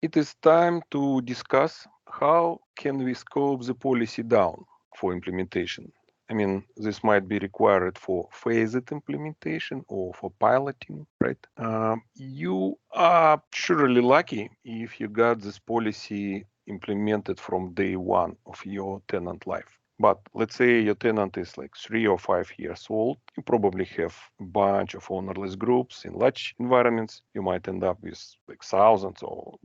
it is time to discuss how can we scope the policy down for implementation. I mean, this might be required for phased implementation or for piloting, right? You are surely lucky if you got this policy implemented from day one of your tenant life. But let's say your tenant is like 3 or 5 years old. You probably have a bunch of ownerless groups in large environments. You might end up with like thousands or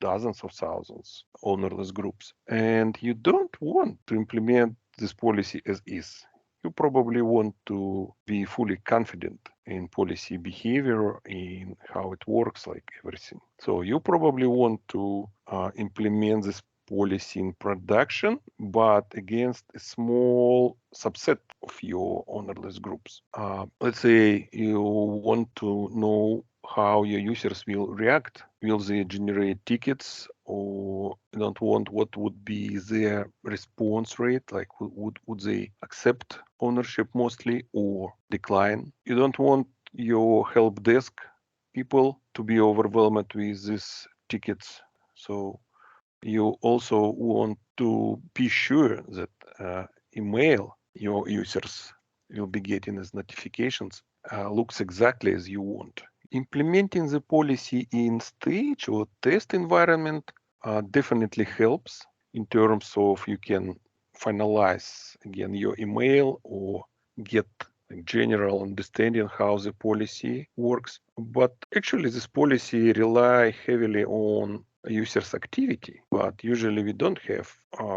dozens of thousands ownerless groups. And you don't want to implement this policy as is. You probably want to be fully confident in policy behavior, in how it works, like everything. So you probably want to implement this policy in production, but against a small subset of your ownerless groups. Let's say you want to know how your users will react. Will they generate tickets, or you don't want what would be their response rate? Like would they accept ownership mostly or decline? You don't want your help desk people to be overwhelmed with these tickets. So you also want to be sure that email your users will be getting as notifications looks exactly as you want. Implementing the policy in stage or test environment definitely helps in terms of you can finalize again your email or get a general understanding how the policy works. But actually this policy rely heavily on users activity, but usually we don't have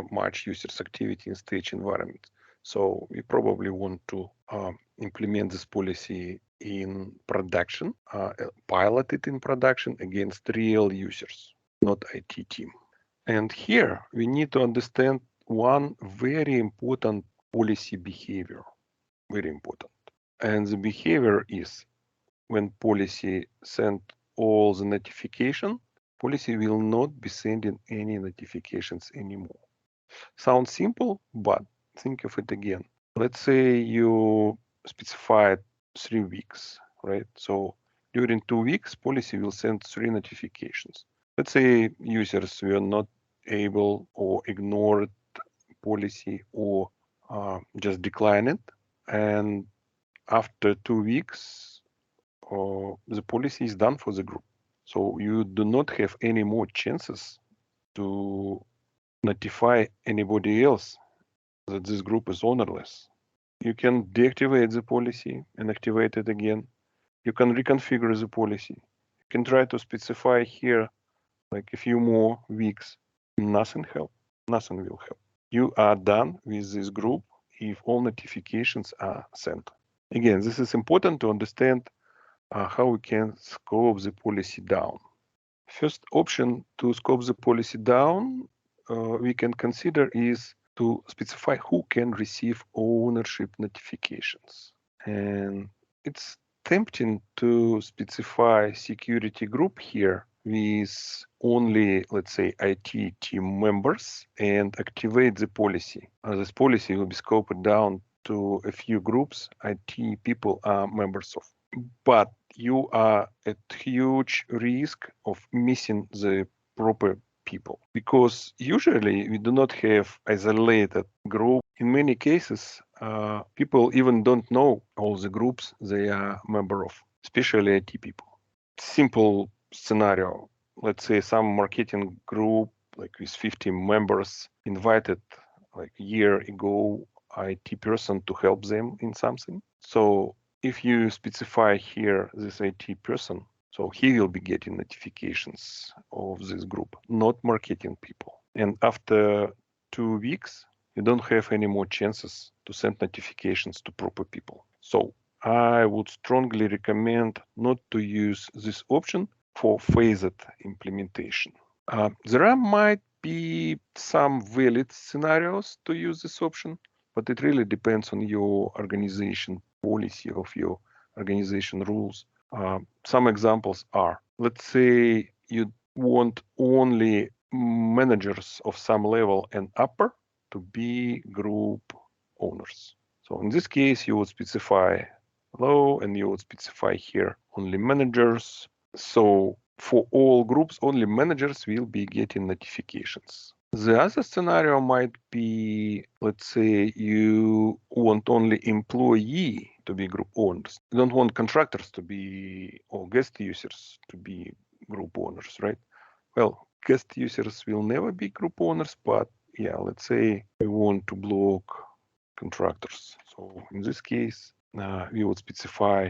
much users activity in stage environments. So we probably want to implement this policy in production, pilot it in production against real users, not IT team. And here we need to understand one very important policy behavior, very important. And the behavior is when policy send all the notification, policy will not be sending any notifications anymore. Sounds simple, but think of it again. Let's say you specified 3 weeks, right? So during 2 weeks, policy will send 3 notifications. Let's say users were not able or ignored policy or just decline it. And after 2 weeks, the policy is done for the group. So you do not have any more chances to notify anybody else that this group is ownerless. You can deactivate the policy and activate it again. You can reconfigure the policy. You can try to specify here like a few more weeks. Nothing help. Nothing will help. You are done with this group if all notifications are sent. Again, this is important to understand how we can scope the policy down. First option to scope the policy down we can consider is to specify who can receive ownership notifications. And it's tempting to specify security group here with only, let's say, IT team members and activate the policy. This policy will be scoped down to a few groups IT people are members of. But you are at huge risk of missing the proper people because usually we do not have isolated group. In many cases, people even don't know all the groups they are member of, especially IT people. Simple scenario. Let's say some marketing group like with 50 members invited like a year ago IT person to help them in something. So if you specify here this IT person, so he will be getting notifications of this group, not marketing people. And after 2 weeks, you don't have any more chances to send notifications to proper people. So I would strongly recommend not to use this option for phased implementation. There might be some valid scenarios to use this option, but it really depends on your organization policy of your organization rules. Some examples are, let's say you want only managers of some level and upper to be group owners. So in this case, you would specify hello, and you would specify here only managers. So for all groups, only managers will be getting notifications. The other scenario might be, let's say you want only employee to be group owners. You don't want contractors to be, or guest users to be group owners, right? Well, guest users will never be group owners, but yeah, let's say we want to block contractors. So in this case, we would specify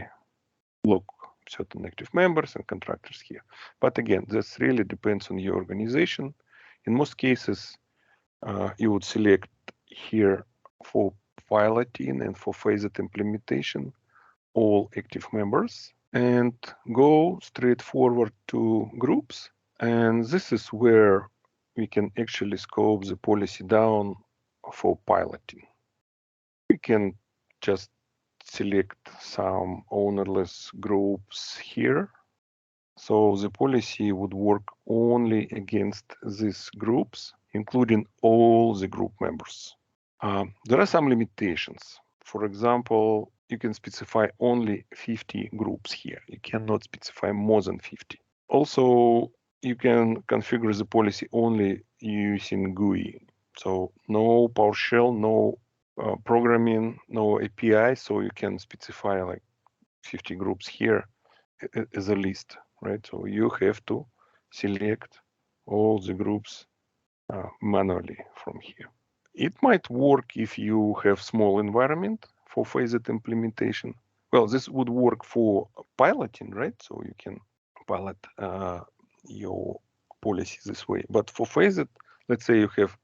block certain active members and contractors here. But again, this really depends on your organization. In most cases, you would select here for piloting and for phased implementation all active members and go straight forward to groups. And this is where we can actually scope the policy down for piloting. We can just select some ownerless groups here. So the policy would work only against these groups, including all the group members. There are some limitations. For example, you can specify only 50 groups here. You cannot specify more than 50. Also, you can configure the policy only using GUI. So no PowerShell, no programming, no API. So you can specify like 50 groups here as a list, right? So you have to select all the groups manually from here. It might work if you have small environment for phased implementation. Well, this would work for piloting, right? So you can pilot your policy this way. But for phased, let's say you have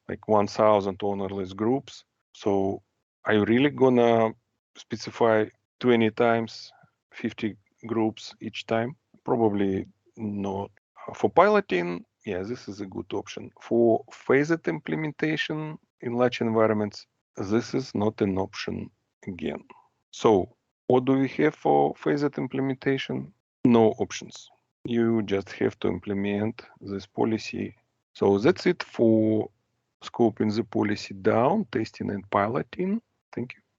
like 1,000 ownerless groups. So are you really gonna specify 20 times 50 groups each time? Probably not. For piloting, yeah, this is a good option. For phased implementation in large environments, this is not an option again. So what do we have for phased implementation? No options. You just have to implement this policy. So that's it for scoping the policy down, testing and piloting. Thank you.